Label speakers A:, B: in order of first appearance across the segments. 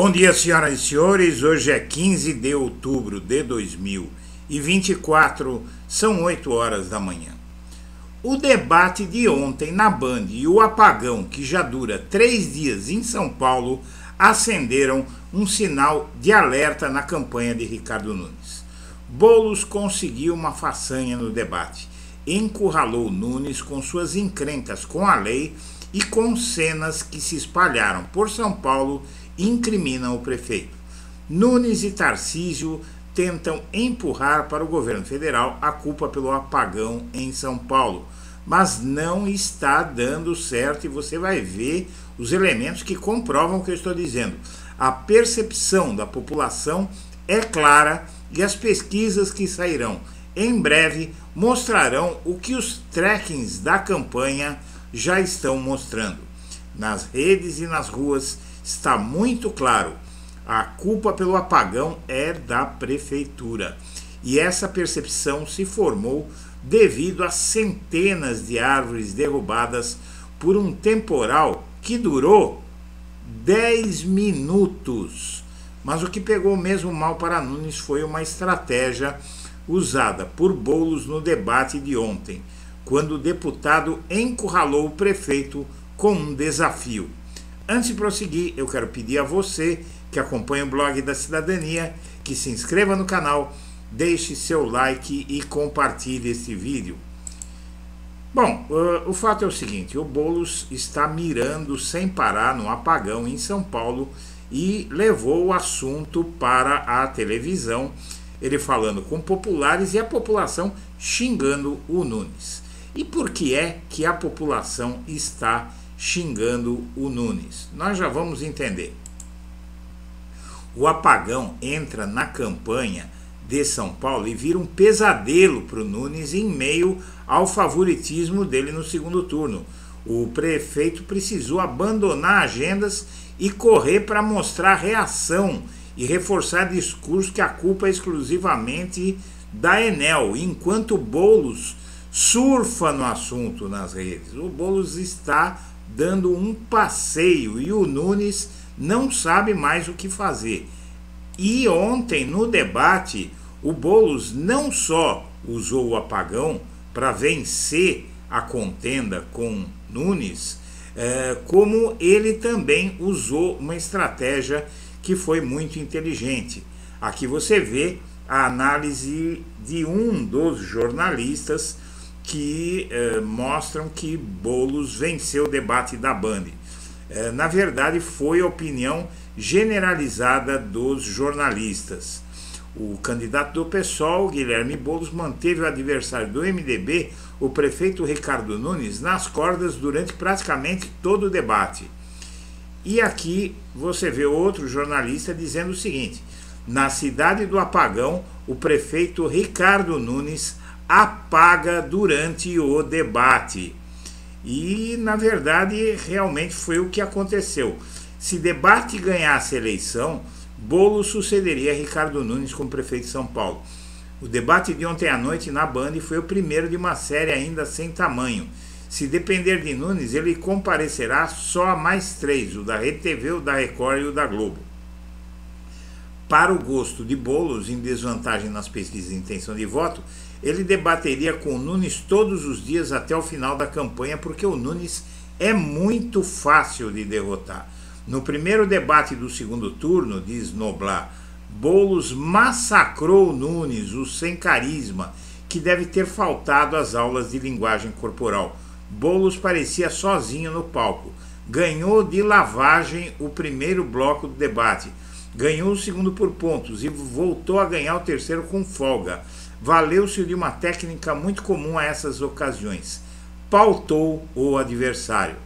A: Bom dia, senhoras e senhores. Hoje é 15 de outubro de 2024, são 8 horas da manhã. O debate de ontem na Band e o apagão, que já dura 3 dias em São Paulo, acenderam um sinal de alerta na campanha de Ricardo Nunes. Boulos conseguiu uma façanha no debate. Encurralou Nunes com suas encrencas com a lei e com cenas que se espalharam por São Paulo e incriminam o prefeito. Nunes e Tarcísio tentam empurrar para o governo federal a culpa pelo apagão em São Paulo, mas não está dando certo e você vai ver os elementos que comprovam o que eu estou dizendo. A percepção da população é clara e as pesquisas que sairão em breve mostrarão o que os trackings da campanha já estão mostrando. Nas redes e nas ruas está muito claro, a culpa pelo apagão é da prefeitura. E essa percepção se formou devido a centenas de árvores derrubadas por um temporal que durou 10 minutos. Mas o que pegou mesmo mal para Nunes foi uma estratégia usada por Boulos no debate de ontem, quando o deputado encurralou o prefeito com um desafio. Antes de prosseguir, eu quero pedir a você que acompanha o blog da cidadania, que se inscreva no canal, deixe seu like e compartilhe este vídeo. Bom, o fato é o seguinte, o Boulos está mirando sem parar no apagão em São Paulo e levou o assunto para a televisão, ele falando com populares e a população xingando o Nunes. E por que é que a população está xingando o Nunes? Nós já vamos entender. O apagão entra na campanha de São Paulo e vira um pesadelo para o Nunes em meio ao favoritismo dele no segundo turno. O prefeito precisou abandonar agendas e correr para mostrar reação e reforçar discurso que a culpa é exclusivamente da Enel, enquanto Boulos surfa no assunto nas redes. O Boulos está dando um passeio e o Nunes não sabe mais o que fazer. E ontem, no debate, o Boulos não só usou o apagão para vencer a contenda com Nunes, como ele também usou uma estratégia que foi muito inteligente. Aqui você vê a análise de um dos jornalistas que mostram que Boulos venceu o debate da Band. Na verdade, foi a opinião generalizada dos jornalistas. O candidato do PSOL, Guilherme Boulos, manteve o adversário do MDB, o prefeito Ricardo Nunes, nas cordas durante praticamente todo o debate. E aqui você vê outro jornalista dizendo o seguinte: na cidade do apagão, o prefeito Ricardo Nunes apaga durante o debate. E, na verdade, realmente foi o que aconteceu. Se debate ganhasse a eleição, Boulos sucederia a Ricardo Nunes como prefeito de São Paulo. O debate de ontem à noite na Band foi o primeiro de uma série ainda sem tamanho. Se depender de Nunes, ele comparecerá só a mais 3, o da Rede TV, o da Record e o da Globo. Para o gosto de Boulos, em desvantagem nas pesquisas de intenção de voto, ele debateria com o Nunes todos os dias até o final da campanha, porque o Nunes é muito fácil de derrotar. No primeiro debate do segundo turno, diz Noblar, Boulos massacrou o Nunes, o sem carisma, que deve ter faltado às aulas de linguagem corporal. Boulos parecia sozinho no palco. Ganhou de lavagem o primeiro bloco do debate. Ganhou o segundo por pontos e voltou a ganhar o terceiro com folga. Valeu-se de uma técnica muito comum a essas ocasiões. Pautou o adversário.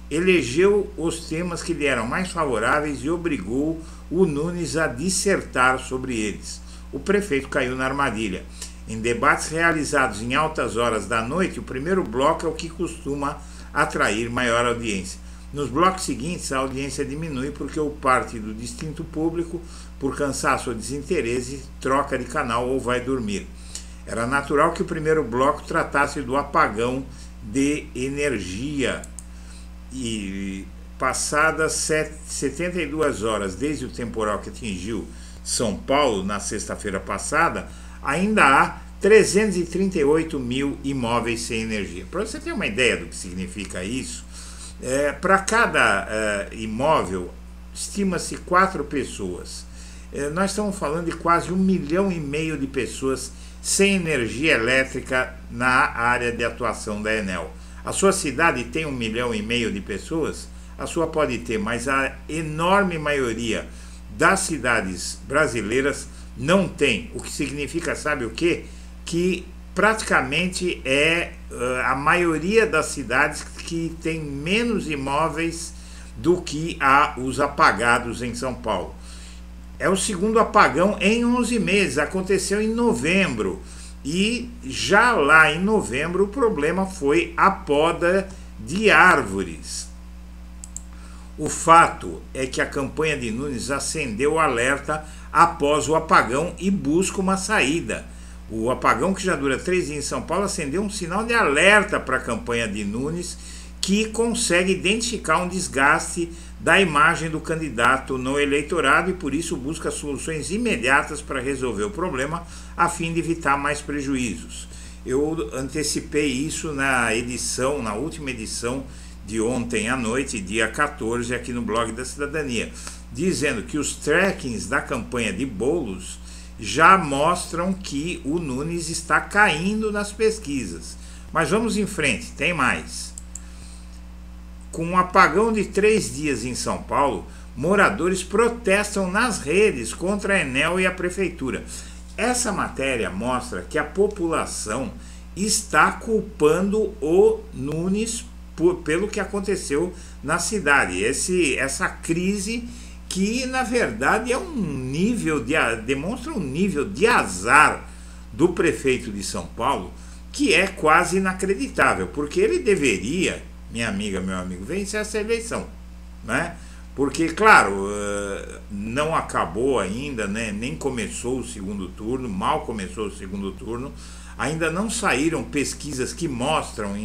A: Elegeu os temas que lhe eram mais favoráveis e obrigou o Nunes a dissertar sobre eles. O prefeito caiu na armadilha. Em debates realizados em altas horas da noite, o primeiro bloco é o que costuma atrair maior audiência. Nos blocos seguintes, a audiência diminui porque o parte do distinto público, por cansaço ou desinteresse, troca de canal ou vai dormir. Era natural que o primeiro bloco tratasse do apagão de energia. E passadas 72 horas desde o temporal que atingiu São Paulo na sexta-feira passada, ainda há 338 mil imóveis sem energia. Para você ter uma ideia do que significa isso, para cada imóvel, estima-se 4 pessoas. Nós estamos falando de quase 1,5 milhão de pessoas sem energia elétrica na área de atuação da Enel. A sua cidade tem 1,5 milhão de pessoas? A sua pode ter, mas a enorme maioria das cidades brasileiras não tem. O que significa, sabe o quê? Que praticamente a maioria das cidades que tem menos imóveis do que os apagados em São Paulo. É o segundo apagão em 11 meses, aconteceu em novembro. E já lá em novembro o problema foi a poda de árvores. O fato é que a campanha de Nunes acendeu o alerta após o apagão e busca uma saída. O apagão, que já dura 3 dias em São Paulo, acendeu um sinal de alerta para a campanha de Nunes, que consegue identificar um desgaste da imagem do candidato no eleitorado e por isso busca soluções imediatas para resolver o problema, a fim de evitar mais prejuízos. Eu antecipei isso na última edição de ontem à noite, dia 14, aqui no blog da Cidadania, dizendo que os trackings da campanha de Boulos já mostram que o Nunes está caindo nas pesquisas. Mas vamos em frente, tem mais. Com um apagão de 3 dias em São Paulo, moradores protestam nas redes contra a Enel e a prefeitura. Essa matéria mostra que a população está culpando o Nunes pelo que aconteceu na cidade. Essa crise que, na verdade, demonstra um nível de azar do prefeito de São Paulo que é quase inacreditável, porque ele deveria, minha amiga, meu amigo, vencer essa eleição, né? Porque, claro, não acabou ainda, né? Nem começou o segundo turno, mal começou o segundo turno, ainda não saíram pesquisas que mostram,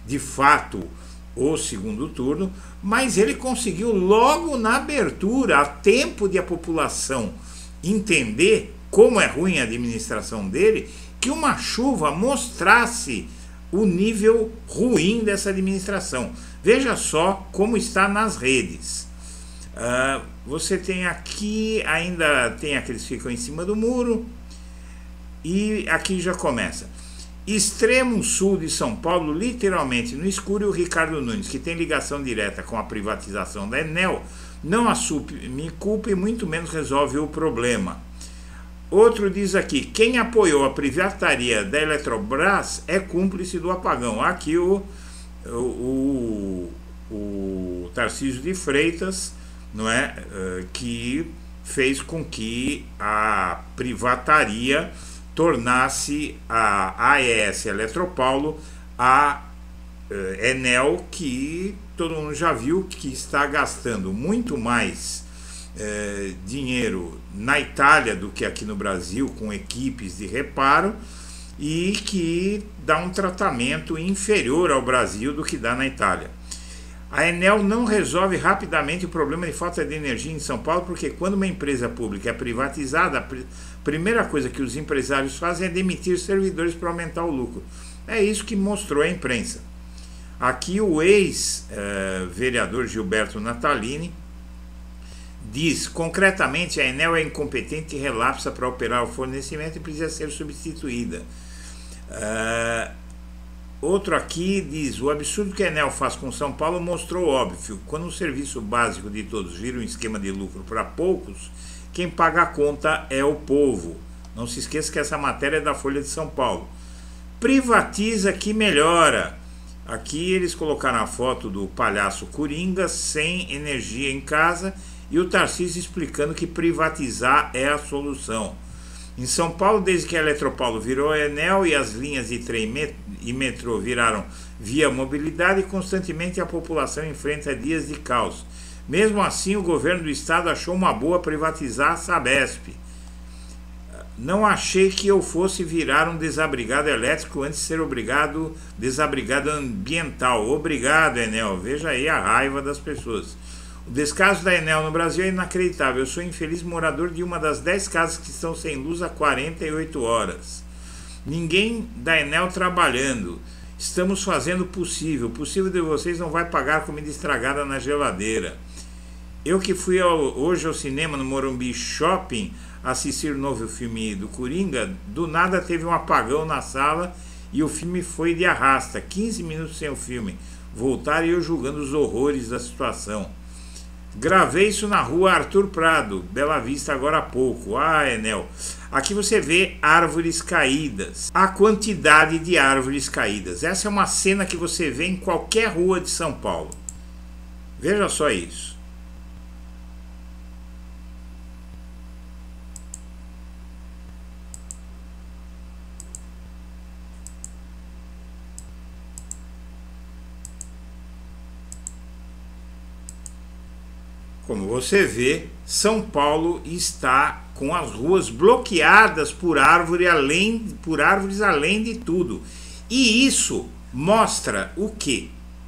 A: de fato, o segundo turno, mas ele conseguiu logo na abertura, a tempo de a população entender como é ruim a administração dele, que uma chuva mostrasse o nível ruim dessa administração. Veja só como está nas redes. Você tem aqui, ainda tem aqueles que ficam em cima do muro, e aqui já começa. Extremo sul de São Paulo, literalmente no escuro, e o Ricardo Nunes, que tem ligação direta com a privatização da Enel, não assume culpa e muito menos resolve o problema. Outro diz aqui, quem apoiou a privataria da Eletrobras é cúmplice do apagão. Aqui o Tarcísio de Freitas, não é, que fez com que a privataria tornasse a AES Eletropaulo a Enel, que todo mundo já viu que está gastando muito mais dinheiro na Itália do que aqui no Brasil, com equipes de reparo, e que dá um tratamento inferior ao Brasil do que dá na Itália. A Enel não resolve rapidamente o problema de falta de energia em São Paulo, porque quando uma empresa pública é privatizada, a primeira coisa que os empresários fazem é demitir servidores para aumentar o lucro. É isso que mostrou a imprensa. Aqui o ex-vereador Gilberto Natalini diz, concretamente, a Enel é incompetente e relapsa para operar o fornecimento e precisa ser substituída. Outro aqui diz, o absurdo que a Enel faz com São Paulo mostrou óbvio. Quando o serviço básico de todos vira um esquema de lucro para poucos, quem paga a conta é o povo. Não se esqueça que essa matéria é da Folha de São Paulo. Privatiza que melhora. Aqui eles colocaram a foto do palhaço Coringa sem energia em casa e o Tarcísio explicando que privatizar é a solução. Em São Paulo, desde que a Eletropaulo virou a Enel e as linhas de trem e metrô viraram via mobilidade, constantemente a população enfrenta dias de caos. Mesmo assim, o governo do estado achou uma boa privatizar a Sabesp. Não achei que eu fosse virar um desabrigado elétrico antes de ser desabrigado ambiental. Obrigado, Enel. Veja aí a raiva das pessoas. O descaso da Enel no Brasil é inacreditável. Eu sou infeliz morador de uma das 10 casas que estão sem luz há 48 horas. Ninguém da Enel trabalhando. Estamos fazendo o possível. O possível de vocês não vai pagar comida estragada na geladeira. Eu que fui hoje ao cinema no Morumbi Shopping assistir o novo filme do Coringa, do nada teve um apagão na sala e o filme foi de arrasta. 15 minutos sem o filme. Voltaram e eu julgando os horrores da situação. Gravei isso na rua Arthur Prado, Bela Vista, agora há pouco. Ah, Enel. Aqui você vê árvores caídas. A quantidade de árvores caídas. Essa é uma cena que você vê em qualquer rua de São Paulo. Veja só isso. Como você vê, São Paulo está com as ruas bloqueadas por árvores além de tudo. E isso mostra o quê,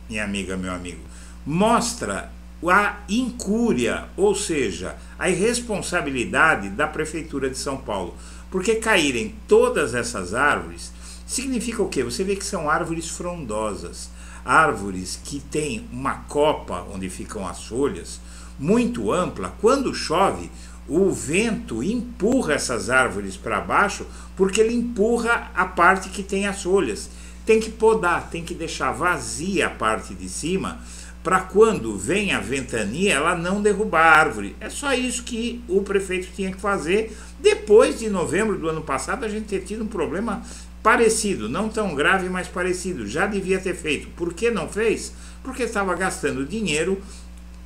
A: minha amiga, meu amigo? Mostra a incúria, ou seja, a irresponsabilidade da Prefeitura de São Paulo. Porque caírem todas essas árvores significa o quê? Você vê que são árvores frondosas, árvores que têm uma copa onde ficam as folhas, muito ampla. Quando chove, o vento empurra essas árvores para baixo, porque ele empurra a parte que tem as folhas. Tem que podar, tem que deixar vazia a parte de cima, para quando vem a ventania, ela não derrubar a árvore. É só isso que o prefeito tinha que fazer. Depois de novembro do ano passado, a gente ter tido um problema parecido, não tão grave, mas parecido. Já devia ter feito. Por que não fez? Porque estava gastando dinheiro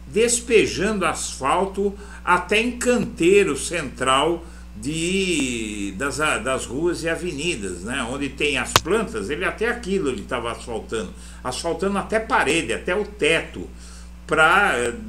A: despejando asfalto até em canteiro central das ruas e avenidas, né? Onde tem as plantas, ele até aquilo ele estava asfaltando até parede, até o teto,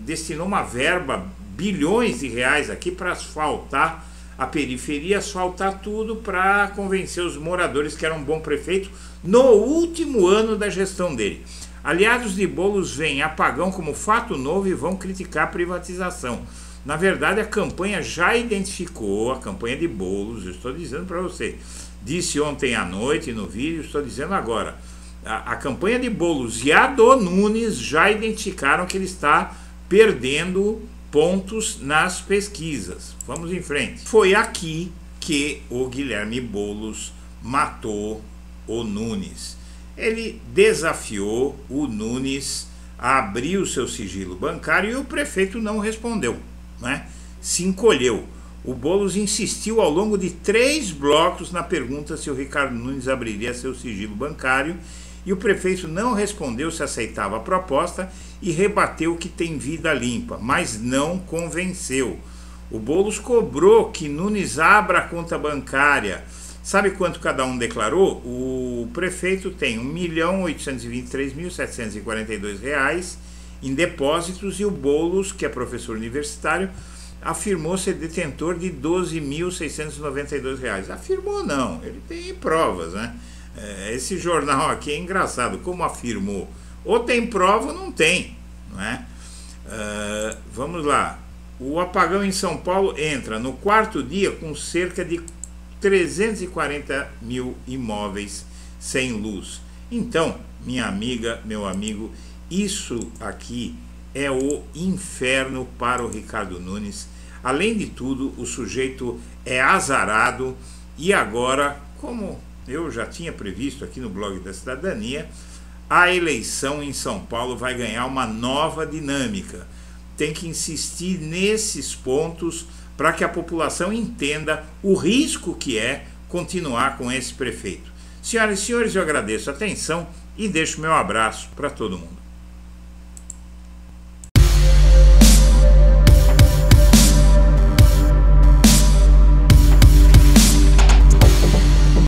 A: destinou uma verba, bilhões de reais aqui para asfaltar a periferia, asfaltar tudo para convencer os moradores que era um bom prefeito no último ano da gestão dele. Aliados de Boulos veem apagão como fato novo e vão criticar a privatização. Na verdade, a campanha já identificou, a campanha de Boulos, eu estou dizendo para você, disse ontem à noite no vídeo, estou dizendo agora, a campanha de Boulos e a do Nunes já identificaram que ele está perdendo pontos nas pesquisas. Vamos em frente. Foi aqui que o Guilherme Boulos matou o Nunes. Ele desafiou o Nunes a abrir o seu sigilo bancário e o prefeito não respondeu, né? Se encolheu. O Boulos insistiu ao longo de 3 blocos na pergunta se o Ricardo Nunes abriria seu sigilo bancário e o prefeito não respondeu se aceitava a proposta e rebateu que tem vida limpa, mas não convenceu. O Boulos cobrou que Nunes abra a conta bancária. Sabe quanto cada um declarou? O prefeito tem R$1.823.742 em depósitos e o Boulos, que é professor universitário, afirmou ser detentor de R$12.692. Afirmou não, ele tem provas, né? Esse jornal aqui é engraçado, como afirmou? Ou tem prova ou não tem, não é? Vamos lá. O apagão em São Paulo entra no 4º dia com cerca de 340 mil imóveis sem luz. Então, minha amiga, meu amigo, isso aqui é o inferno para o Ricardo Nunes. Além de tudo, o sujeito é azarado e agora, como eu já tinha previsto aqui no blog da Cidadania, a eleição em São Paulo vai ganhar uma nova dinâmica. Tem que insistir nesses pontos para que a população entenda o risco que é continuar com esse prefeito. Senhoras e senhores, eu agradeço a atenção e deixo meu abraço para todo mundo.